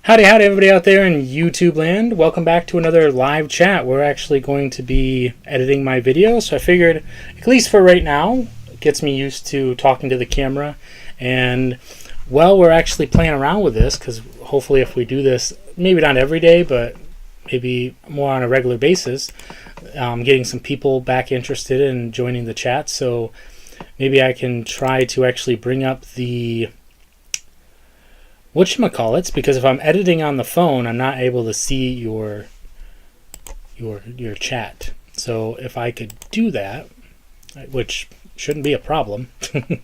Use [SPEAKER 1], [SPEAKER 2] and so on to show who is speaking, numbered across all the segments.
[SPEAKER 1] Howdy, howdy, everybody out there in YouTube land. Welcome back to another live chat. We're actually going to be editing my video, so I figured, at least for right now, it gets me used to talking to the camera. And while we're actually playing around with this, because hopefully if we do this, maybe not every day, but maybe more on a regular basis, getting some people back interested in joining the chat. So maybe I can try to actually bring up the whatchamacallits, because if I'm editing on the phone, I'm not able to see your chat. So if I could do that, which shouldn't be a problem,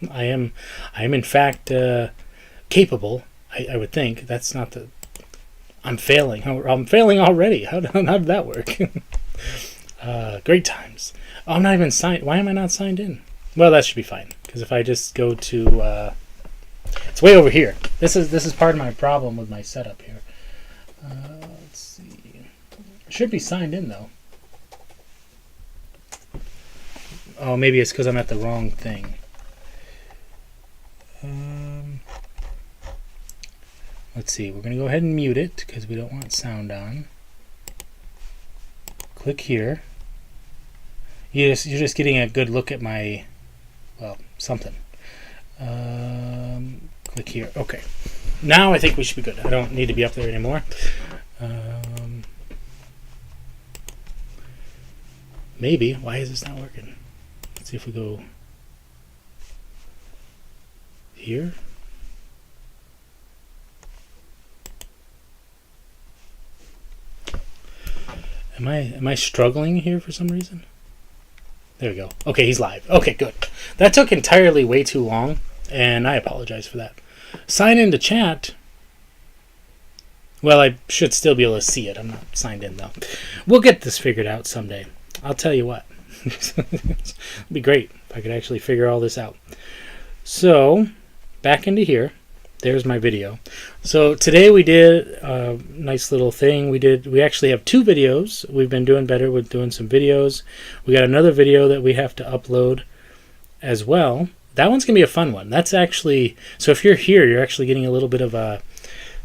[SPEAKER 1] I am in fact capable. I would think that's not the. I'm failing. I'm failing already. How did that work? Great times. Oh, I'm not even signed. Why am I not signed in? Well, that should be fine, because if I just go to it's way over here. This is part of my problem with my setup here. Let's see. I should be signed in though. Oh, maybe it's because I'm at the wrong thing. Let's see. We're gonna go ahead and mute it because we don't want sound on. Click here. You're just getting a good look at my, well, something. Click here. Okay. Now I think we should be good. I don't need to be up there anymore. Maybe. Why is this not working? Let's see if we go here. Am I struggling here for some reason? There we go. Okay, he's live. Okay, good. That took entirely way too long, and I apologize for that. Sign into chat. Well, I should still be able to see it. I'm not signed in, though. We'll get this figured out someday. I'll tell you what. It'd be great if I could actually figure all this out. So, back into here. There's my video. So today we did a nice little thing. We actually have 2 videos. We've been doing better with doing some videos. We got another video that we have to upload as well. That one's gonna be a fun one. That's actually, so if you're here, you're actually getting a little bit of a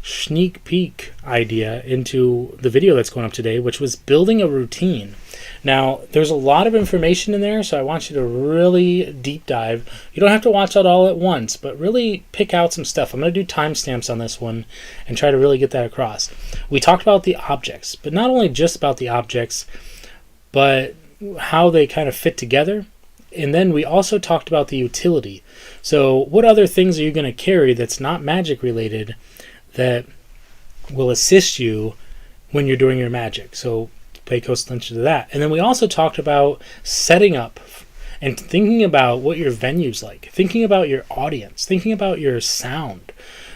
[SPEAKER 1] sneak peek idea into the video that's going up today, which was building a routine. Now, there's a lot of information in there, so I want you to really deep dive. You don't have to watch it all at once, but really pick out some stuff. I'm going to do timestamps on this one and try to really get that across. We talked about the objects, but not only just about the objects, but how they kind of fit together. And then we also talked about the utility. So what other things are you going to carry that's not magic related that will assist you when you're doing your magic? So pay close attention to that. And then we also talked about setting up and thinking about what your venue's like, thinking about your audience, thinking about your sound.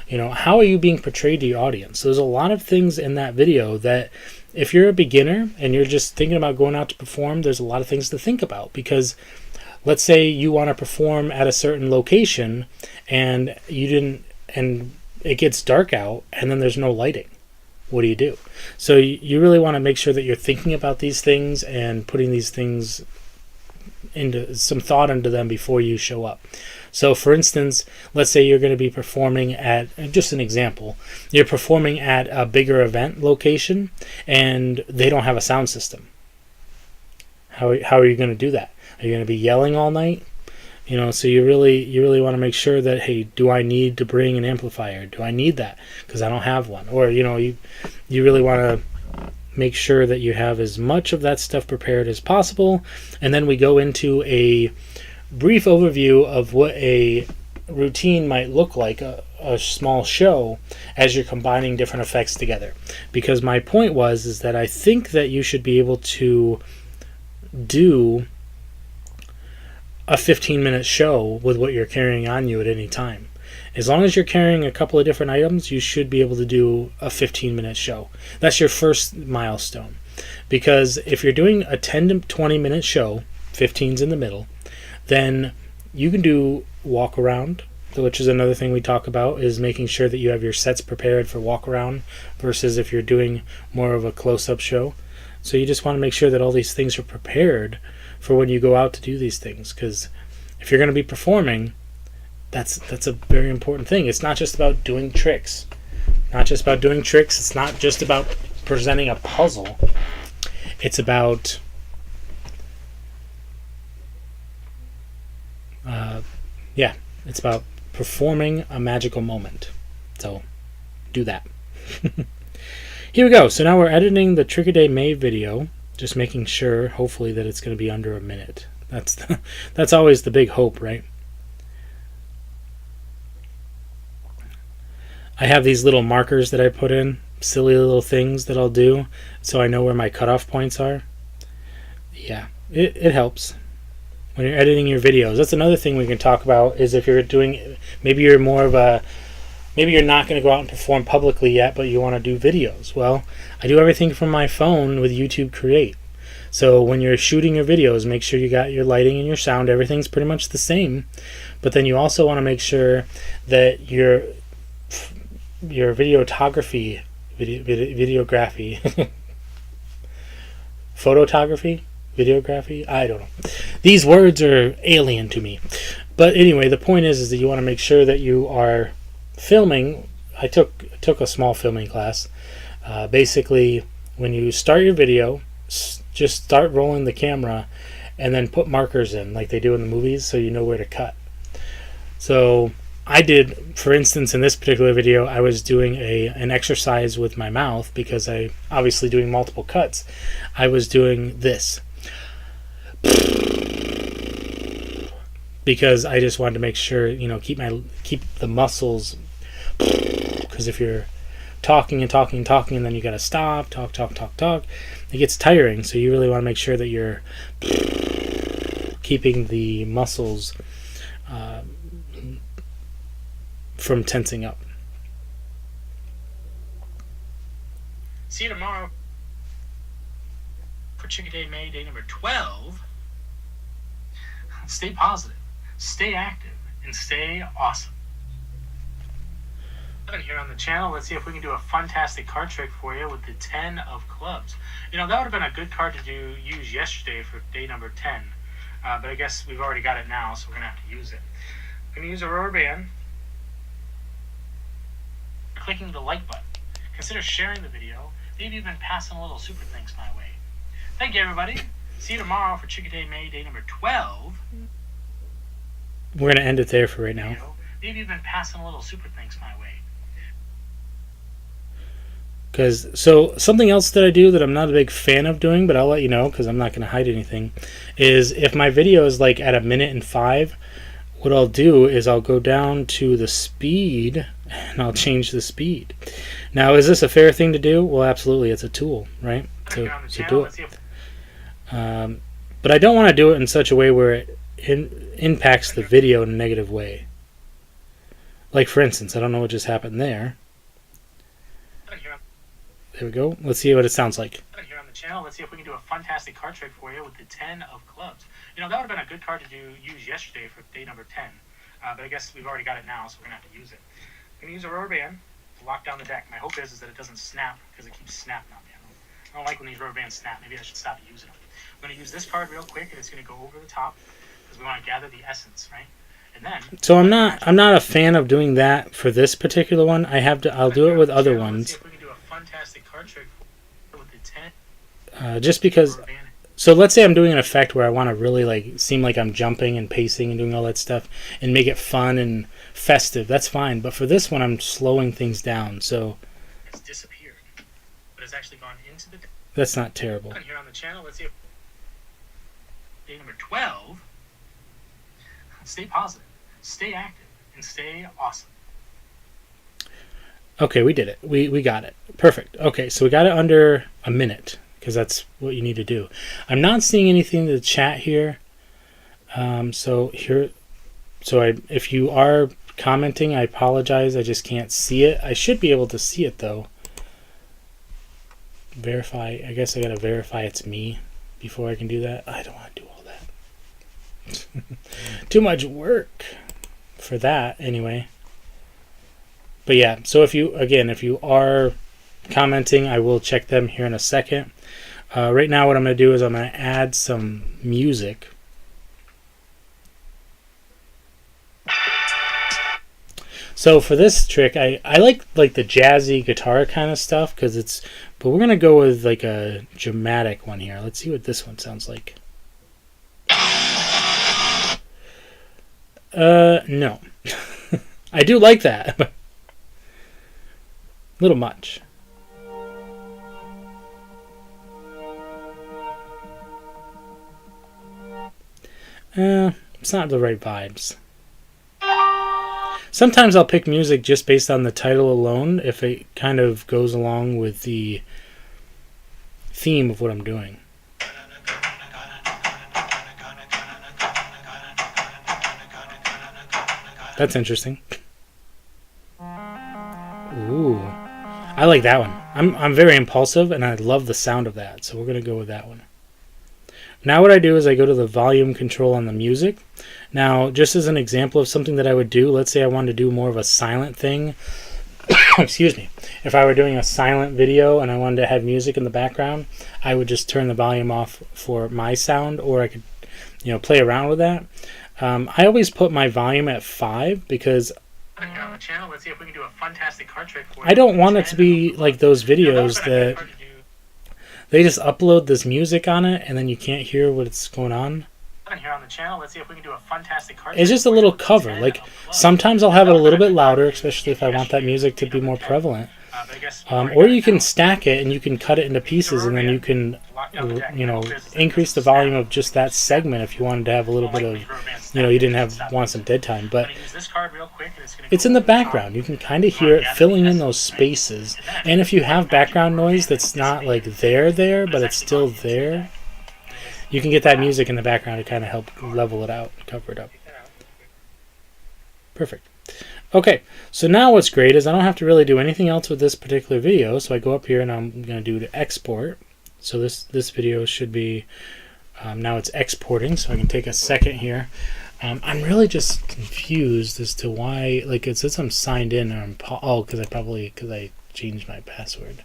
[SPEAKER 1] You know, how are you being portrayed to your audience? So there's a lot of things in that video that if you're a beginner and you're just thinking about going out to perform, there's a lot of things to think about, because let's say you want to perform at a certain location and it gets dark out and then there's no lighting. What do you do? So you really want to make sure that you're thinking about these things and putting these things into some thought into them before you show up. So for instance, let's say you're going to be performing at, just an example, you're performing at a bigger event location and they don't have a sound system. How are you going to do that? Are you going to be yelling all night? You know, so you really want to make sure that, hey, do I need to bring an amplifier? Do I need that? Because I don't have one. Or, you know, you really want to make sure that you have as much of that stuff prepared as possible. And then we go into a brief overview of what a routine might look like, a small show, as you're combining different effects together. Because my point is that I think that you should be able to do a 15-minute show with what you're carrying on you at any time. As long as you're carrying a couple of different items, you should be able to do a 15-minute show. That's your first milestone. Because if you're doing a 10 to 20-minute show, 15's in the middle, then you can do walk around, which is another thing we talk about, is making sure that you have your sets prepared for walk around versus if you're doing more of a close-up show. So you just want to make sure that all these things are prepared for when you go out to do these things, because if you're going to be performing, that's a very important thing. It's not just about doing tricks. Not just about doing tricks. It's not just about presenting a puzzle. It's about it's about performing a magical moment. So do that. Here we go. So now we're editing the Trick or Day May video, just making sure, hopefully, that it's going to be under a minute. That's always the big hope, right? I have these little markers that I put in, silly little things that I'll do, so I know where my cutoff points are. Yeah, it helps when you're editing your videos. That's another thing we can talk about, is if you're doing, maybe you're more of a, maybe you're not going to go out and perform publicly yet, but you want to do videos. Well, I do everything from my phone with YouTube Create. So when you're shooting your videos, make sure you got your lighting and your sound. Everything's pretty much the same. But then you also want to make sure that your videography, photography, videography, I don't know. These words are alien to me. But anyway, the point is that you want to make sure that you are filming. I took a small filming class. Basically, when you start your video, just start rolling the camera and then put markers in like they do in the movies, so you know where to cut. So I did, for instance, in this particular video, I was doing an exercise with my mouth because I obviously doing multiple cuts. I was doing this because I just wanted to make sure, keep the muscles, because if you're talking and talking and talking and then you got to stop, talk, it gets tiring. So you really want to make sure that you're keeping the muscles from tensing up. See you tomorrow for Trick or Day May, day number 12. Stay positive, stay active, and stay awesome. Here on the channel, let's see if we can do a fantastic card trick for you with the 10 of clubs. That would have been a good card to use yesterday for day number 10, but I guess we've already got it now, so we're gonna have to use it. I'm gonna use a rubber band. Clicking the like button. Consider sharing the video, maybe even passing a little super thanks my way. Thank you, everybody. See you tomorrow for Trick or Day May, day number 12. We're gonna end it there for right now. Maybe even passing a little super thanks my way. So something else that I do that I'm not a big fan of doing, but I'll let you know because I'm not going to hide anything, is if my video is like at 1:05, what I'll do is I'll go down to the speed and I'll change the speed. Now, is this a fair thing to do? Well, absolutely. It's a tool, right? To do it. But I don't want to do it in such a way where it impacts the video in a negative way. Like, for instance, I don't know what just happened there. There we go. Let's see what it sounds like. Here on the channel, let's see if we can do a fantastic card trick for you with the 10 of clubs. That would have been a good card to use yesterday for day number 10, but I guess we've already got it now, so we're gonna have to use it. I'm gonna use a rubber band to lock down the deck. My hope is that it doesn't snap because it keeps snapping on me. I don't like when these rubber bands snap. Maybe I should stop using them. I'm gonna use this card real quick, and it's gonna go over the top because we want to gather the essence, right? And then. So I'm not a fan of doing that for this particular one. I'll do it with other ones. Fantastic card trick with the 10. Just because, so let's say I'm doing an effect where I want to really seem like I'm jumping and pacing and doing all that stuff and make it fun and festive. That's fine, but for this one I'm slowing things down. So it's disappeared, but it's actually gone into the. That's not terrible. Here on the channel, let's see. Day number 12. Stay positive, stay active, and stay awesome. Okay, we did it. We got it. Perfect. Okay, so we got it under a minute because that's what you need to do. I'm not seeing anything in the chat here. If you are commenting, I apologize. I just can't see it. I should be able to see it though. Verify. I guess I gotta verify it's me before I can do that. I don't want to do all that. Too much work for that anyway. But yeah, so if you are commenting, I will check them here in a second. Right now what I'm going to do is I'm going to add some music. So for this trick, I like the jazzy guitar kind of stuff because it's. But we're gonna go with like a dramatic one here. Let's see what this one sounds like. No. I do like that, but a little much. It's not the right vibes. Sometimes I'll pick music just based on the title alone if it kind of goes along with the theme of what I'm doing. That's interesting. Ooh. I like that one. I'm very impulsive and I love the sound of that, so we're going to go with that one. Now what I do is I go to the volume control on the music. Now, just as an example of something that I would do, let's say I wanted to do more of a silent thing. Excuse me. If I were doing a silent video and I wanted to have music in the background, I would just turn the volume off for my sound, or I could, play around with that. I always put my volume at 5 because
[SPEAKER 2] On the channel, let's see if we can do a fantastic card trick for
[SPEAKER 1] I don't want it to be like those videos that they just upload this music on it and then you can't hear what's going on.
[SPEAKER 2] Here on the channel, let's see if we can do a fantastic card.
[SPEAKER 1] It's just a little cover. Like sometimes I'll have it a little bit louder, especially if I want that music to be more prevalent. Or you can stack it and you can cut it into pieces, and then you can, increase the volume of just that segment if you wanted to have a little bit of, you didn't want some dead time. But it's in the background. You can kind of hear it filling in those spaces. And if you have background noise that's not like there, but it's still there, you can get that music in the background to kind of help level it out, cover it up. Perfect. Okay, so now what's great is I don't have to really do anything else with this particular video. So I go up here and I'm going to do the export. So this video should be, now it's exporting, so I can take a second here. I'm really just confused as to why, like it says I'm signed in, or because I changed my password.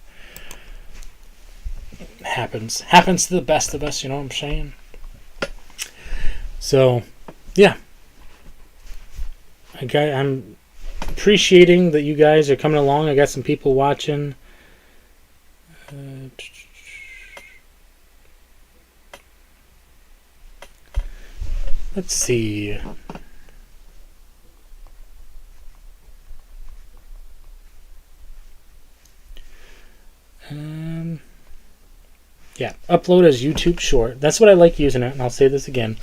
[SPEAKER 1] Happens to the best of us, you know what I'm saying? So, yeah. I'm appreciating that you guys are coming along. I got some people watching. Let's see. Yeah, upload as YouTube short. That's what I like using it, and I'll say this again.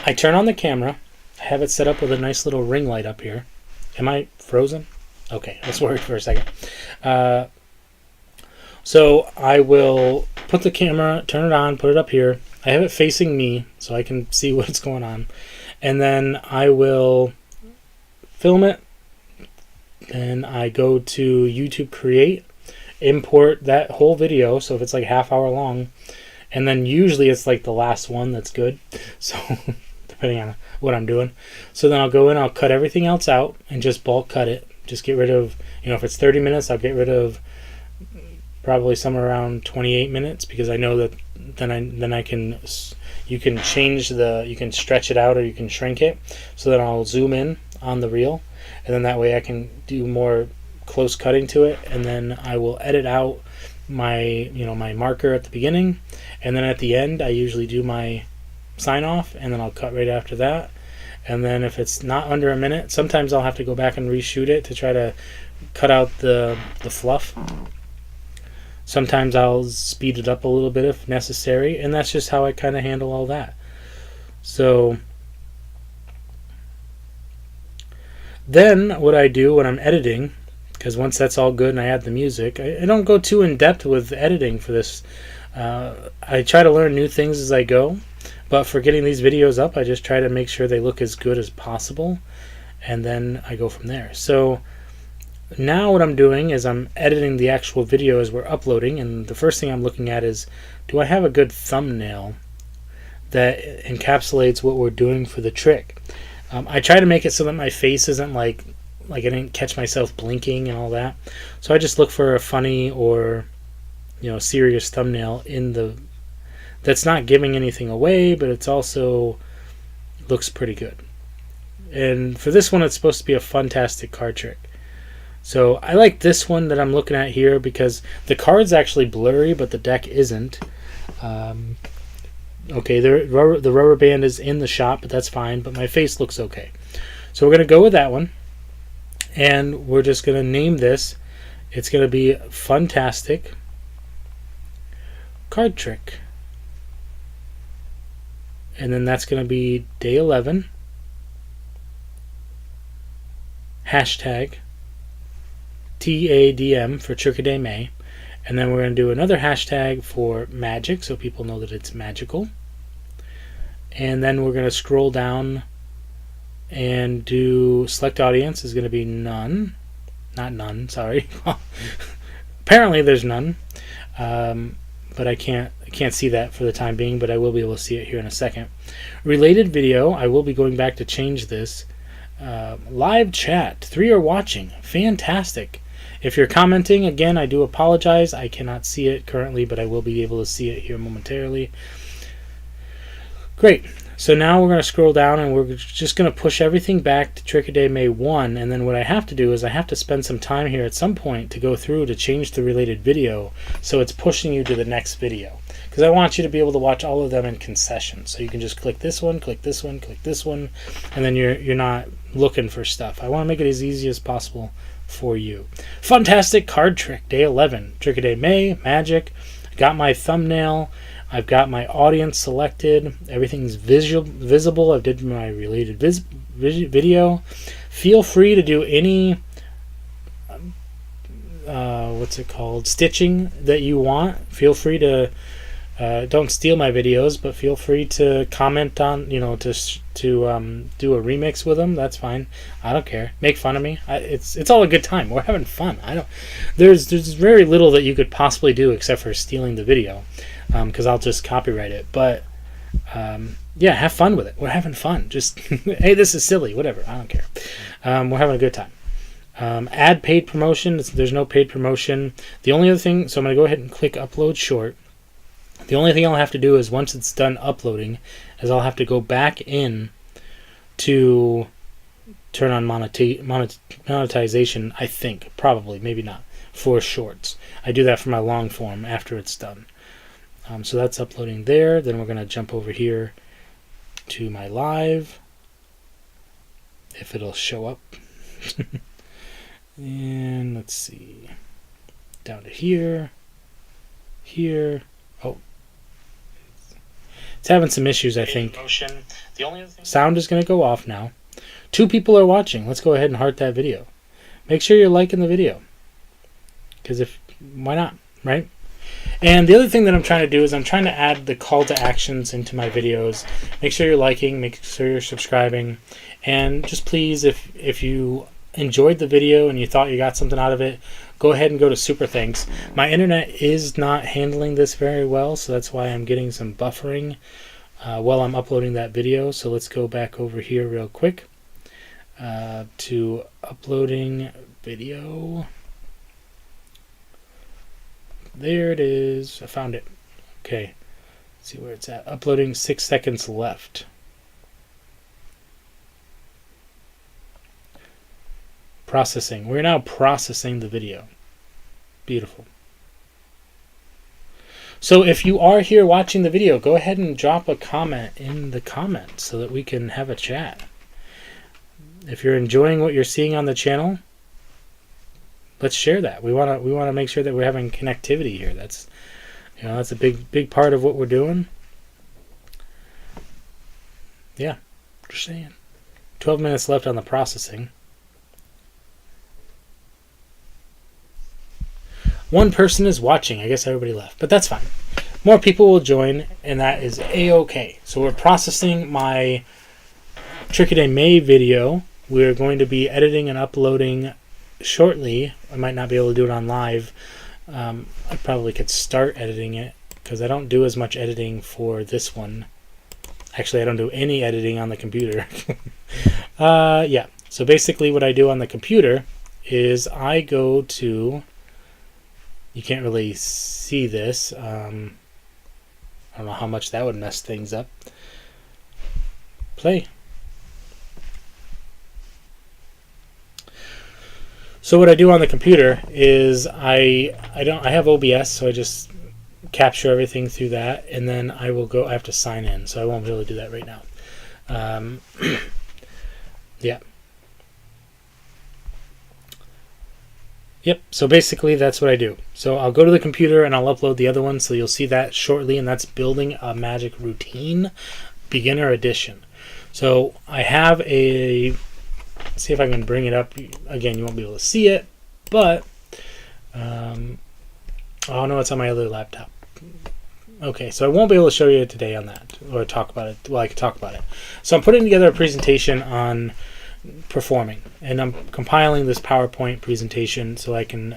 [SPEAKER 1] I turn on the camera. I have it set up with a nice little ring light up here. Am I frozen? Okay, let's worry for a second. So I will put the camera, turn it on, put it up here. I have it facing me so I can see what's going on. And then I will film it. And I go to YouTube Create, import that whole video. So if it's like half hour long, and then usually it's like the last one that's good. So depending on what I'm doing. So then I'll go in, I'll cut everything else out and just bulk cut it. Just get rid of, if it's 30 minutes, I'll get rid of probably somewhere around 28 minutes, because I know that then I can, you can change you can stretch it out or you can shrink it. So then I'll zoom in on the reel, and then that way I can do more close cutting to it, and then I will edit out my my marker at the beginning, and then at the end I usually do my sign off, and then I'll cut right after that. And then if it's not under a minute, sometimes I'll have to go back and reshoot it to try to cut out the fluff. Sometimes I'll speed it up a little bit if necessary, and that's just how I kind of handle all that. So then what I do when I'm editing, because once that's all good and I add the music, I don't go too in depth with editing for this. I try to learn new things as I go, but for getting these videos up, I just try to make sure they look as good as possible, and then I go from there. So now what I'm doing is I'm editing the actual video as we're uploading, and the first thing I'm looking at is, do I have a good thumbnail that encapsulates what we're doing for the trick? I try to make it so that my face isn't like I didn't catch myself blinking and all that. So I just look for a funny or serious thumbnail that's not giving anything away, but it's also looks pretty good. And for this one, it's supposed to be a fantastic card trick. So I like this one that I'm looking at here because the card's actually blurry, but the deck isn't. Okay, the rubber band is in the shop, but that's fine. But my face looks okay. So we're going to go with that one. And we're just going to name this. It's going to be Fantastic Card Trick. And then that's going to be day 11. Hashtag TADM for Trick or Day May. And then we're going to do another hashtag for magic so people know that it's magical. And then we're going to scroll down and do select audience is going to be none. Not none, sorry. Apparently there's none. But I can't see that for the time being, but I will be able to see it here in a second. Related video, I will be going back to change this. Live chat, 3 are watching. Fantastic. If you're commenting, again, I do apologize. I cannot see it currently, but I will be able to see it here momentarily. Great. So now we're going to scroll down and we're just going to push everything back to Trick or Day May 1. And then what I have to do is I have to spend some time here at some point to go through to change the related video so it's pushing you to the next video. Because I want you to be able to watch all of them in concession. So you can just click this one, click this one, click this one, and then you're not looking for stuff. I want to make it as easy as possible for you. Fantastic Card Trick, Day 11. Trick or Day May, Magic. I got my thumbnail. I've got my audience selected. Everything's visible. I did my related video. Feel free to do any stitching that you want. Feel free to don't steal my videos, but feel free to comment on, to do a remix with them. That's fine. I don't care. Make fun of me. It's all a good time. We're having fun. There's very little that you could possibly do except for stealing the video, because I'll just copyright it. But yeah, have fun with it. We're having fun. Just hey, this is silly. Whatever. I don't care. We're having a good time. Add paid promotion. There's no paid promotion. The only other thing, so I'm going to go ahead and click upload short. The only thing I'll have to do is once it's done uploading is I'll have to go back in to turn on monetization, I think. Probably, maybe not, for shorts. I do that for my long form after it's done. So that's uploading there. Then we're going to jump over here to my live, if it'll show up. And let's see. Down to here. Here. Oh. It's having some issues, I think. Sound is going to go off now. 2 people are watching. Let's go ahead and heart that video. Make sure you're liking the video. Because why not, right? And the other thing that I'm trying to do is I'm trying to add the call to actions into my videos. Make sure you're liking, make sure you're subscribing. And just please, if you enjoyed the video and you thought you got something out of it, go ahead and go to Super Thanks. My internet is not handling this very well, so that's why I'm getting some buffering while I'm uploading that video. So let's go back over here real quick to uploading video. There it is. I found it. Okay. Let's see where it's at. Uploading, 6 seconds left. Processing. We're now processing the video. Beautiful. So if you are here watching the video, go ahead and drop a comment in the comments so that we can have a chat. If you're enjoying what you're seeing on the channel, let's share that. We want to make sure that we're having connectivity here. That's a big part of what we're doing. Yeah, just saying. 12 minutes left on the processing. 1 person is watching. I guess everybody left, but that's fine. More people will join, and that is a-okay. So we're processing my Trick or Day May video. We're going to be editing and uploading shortly. I might not be able to do it on live. I probably could start editing it because I don't do as much editing for this one. Actually, I don't do any editing on the computer. Yeah. So basically what I do on the computer is I go to... You can't really see this. I don't know how much that would mess things up. Play. So what I do on the computer is I have OBS, so I just capture everything through that, and then I have to sign in, so I won't be able to do that right now. Yeah. Yep, so basically that's what I do. So I'll go to the computer and I'll upload the other one, so you'll see that shortly, and that's Building a Magic Routine Beginner Edition. So I have let's see if I can bring it up. Again, you won't be able to see it, but oh no, it's on my other laptop. Okay, so I won't be able to show you today on that, or talk about it. Well, I can talk about it. So I'm putting together a presentation on performing, and I'm compiling this PowerPoint presentation so I can,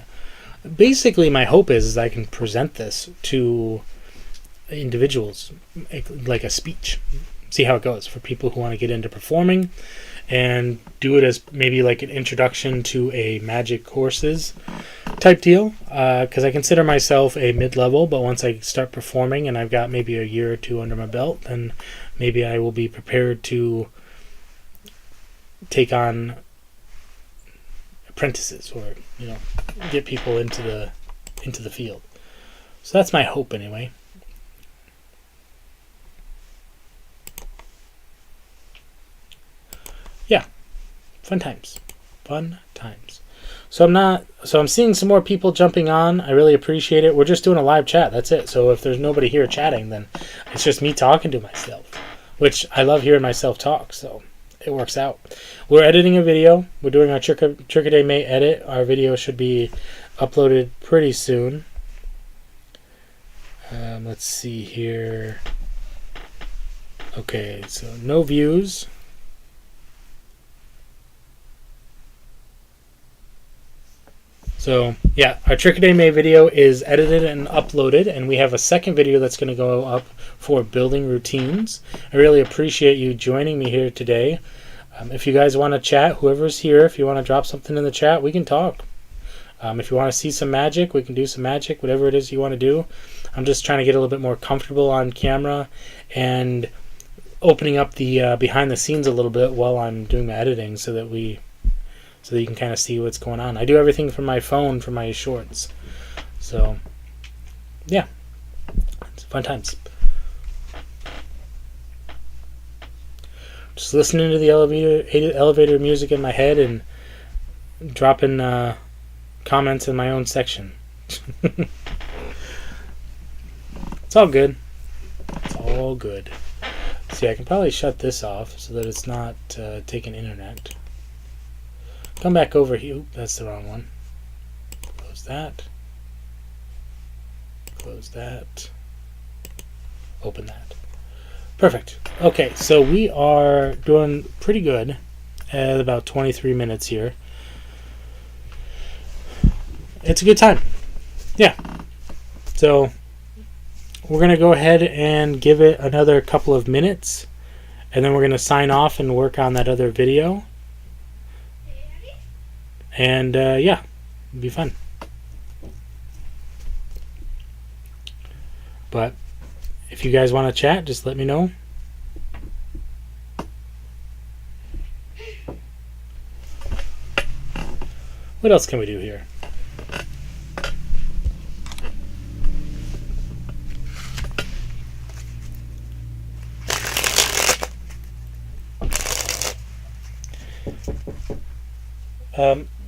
[SPEAKER 1] basically my hope is I can present this to individuals like a speech, see how it goes for people who want to get into performing, and do it as maybe like an introduction to a magic courses type deal, because I consider myself a mid-level, but once I start performing and I've got maybe a year or two under my belt, then maybe I will be prepared to take on apprentices, or get people into the field. So that's my hope anyway. Yeah, fun times. So I'm seeing some more people jumping on. I really appreciate it. We're just doing a live chat, that's it. So if there's nobody here chatting, then it's just me talking to myself, which I love hearing myself talk, so it works out. We're editing a video. We're doing our Trick-A-Day May edit. Our video should be uploaded pretty soon. Let's see here. Okay, so no views. So yeah, our Trick-A-Day May video is edited and uploaded, and we have a second video that's going to go up for building routines. I really appreciate you joining me here today. If you guys want to chat, whoever's here, if you want to drop something in the chat, we can talk. If you want to see some magic, we can do some magic, whatever it is you want to do. I'm just trying to get a little bit more comfortable on camera and opening up the behind the scenes a little bit while I'm doing my editing, so that you can kind of see what's going on. I do everything from my phone for my shorts. So, yeah. It's fun times. Just listening to the elevator music in my head and dropping comments in my own section. It's all good. It's all good. See, I can probably shut this off so that it's not taking internet. Come back over here. Oop, that's the wrong one. Close that. Close that. Open that. Perfect. Okay, so we are doing pretty good at about 23 minutes here. It's a good time. Yeah. So we're going to go ahead and give it another couple of minutes, and then we're going to sign off and work on that other video. And yeah, it'll be fun. But if you guys want to chat, just let me know. What else can we do here?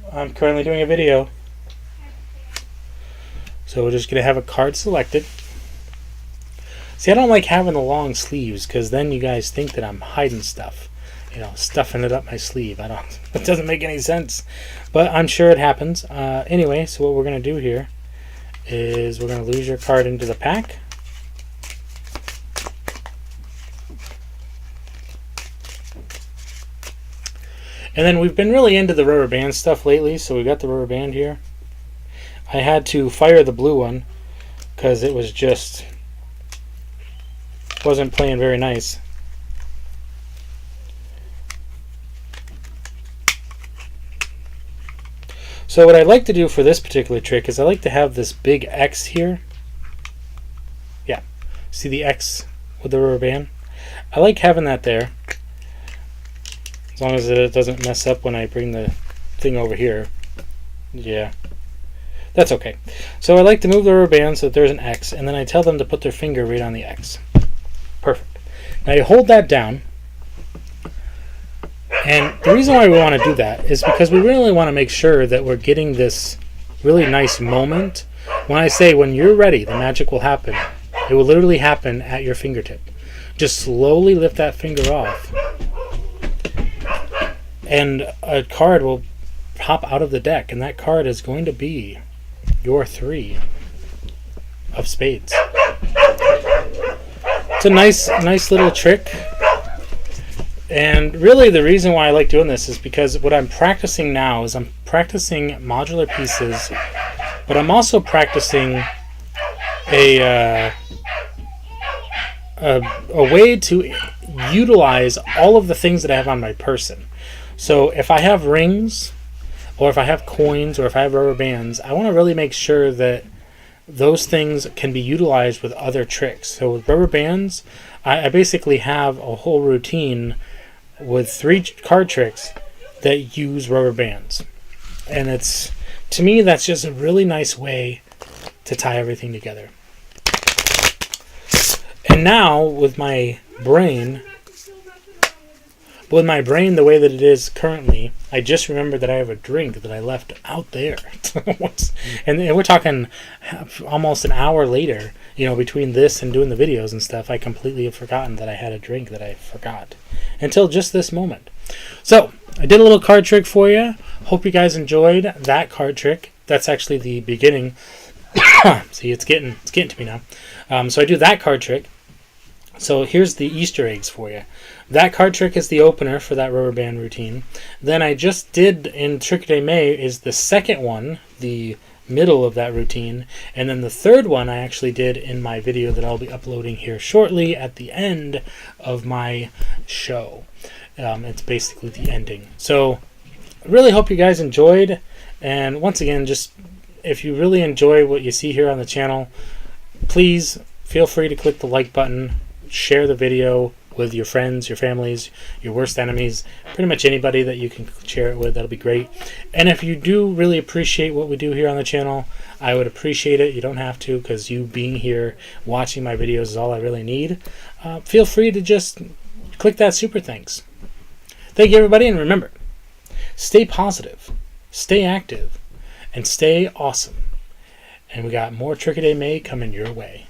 [SPEAKER 1] I'm currently doing a video, so we're just going to have a card selected. See, I don't like having the long sleeves, because then you guys think that I'm hiding stuff, stuffing it up my sleeve. It doesn't make any sense, but I'm sure it happens. Anyway, so what we're going to do here is we're going to lose your card into the pack. And then we've been really into the rubber band stuff lately, so we got the rubber band here. I had to fire the blue one because it was just wasn't playing very nice. So what I like to do for this particular trick is I like to have this big X here. Yeah, see the X with the rubber band? I like having that there, as long as it doesn't mess up when I bring the thing over here. Yeah. That's okay. So I like to move the rubber band so that there's an X, and then I tell them to put their finger right on the X. Perfect. Now you hold that down, and the reason why we want to do that is because we really want to make sure that we're getting this really nice moment. When I say when you're ready, the magic will happen. It will literally happen at your fingertip. Just slowly lift that finger off, and a card will pop out of the deck, and that card is going to be your 3 of spades. It's a nice little trick. And really the reason why I like doing this is because what I'm practicing now is I'm practicing modular pieces, but I'm also practicing a way to utilize all of the things that I have on my person. So if I have rings, or if I have coins, or if I have rubber bands, I want to really make sure that those things can be utilized with other tricks. So with rubber bands, I basically have a whole routine with 3 card tricks that use rubber bands. And it's, to me, that's just a really nice way to tie everything together. And now, with my brain the way that it is currently, I just remembered that I have a drink that I left out there. And we're talking almost an hour later, between this and doing the videos and stuff, I completely have forgotten that I had a drink that I forgot. Until just this moment. So, I did a little card trick for you. Hope you guys enjoyed that card trick. That's actually the beginning. See, it's getting to me now. So I do that card trick. So here's the Easter eggs for you. That card trick is the opener for that rubber band routine. Then I just did in Trick de May is the second one, the middle of that routine. And then the third one I actually did in my video that I'll be uploading here shortly at the end of my show. It's basically the ending. So I really hope you guys enjoyed. And once again, just if you really enjoy what you see here on the channel, please feel free to click the like button. Share the video with your friends, your families, your worst enemies, pretty much anybody that you can share it with. That'll be great. And if you do really appreciate what we do here on the channel, I would appreciate it. You don't have to, because you being here watching my videos is all I really need. Feel free to just click that super thanks. Thank you, everybody, and remember, stay positive, stay active, and stay awesome. And we got more Trick-a-Day May coming your way.